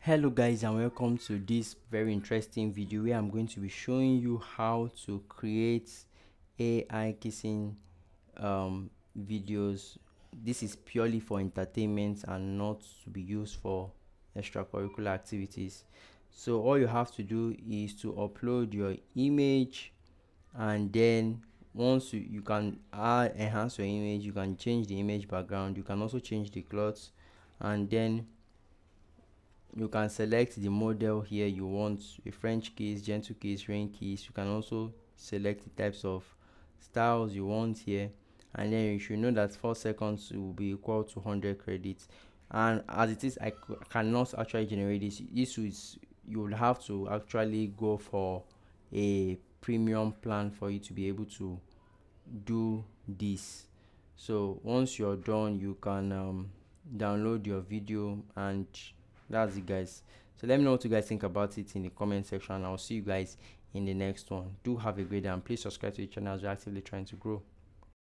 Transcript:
Hello guys, and welcome to this very interesting video where I'm going to be showing you how to create AI kissing videos. This is purely for entertainment and not to be used for extracurricular activities. So all you have to do is to upload your image, and then once you can enhance your image, you can change the image background, you can also change the clothes, and then you can select the model here. You want a French kiss, gentle kiss, rain kiss. You can also select the types of styles you want here, and then you should know that 4 seconds will be equal to 100 credits. And as it is, I cannot actually generate this is, you will have to actually go for a premium plan for you to be able to do this. So once you're done, you can download your video, and that's it guys. So let me know what you guys think about it in the comment section. I'll see you guys in the next one. Do have a great day, and please subscribe to the channel as we're actively trying to grow.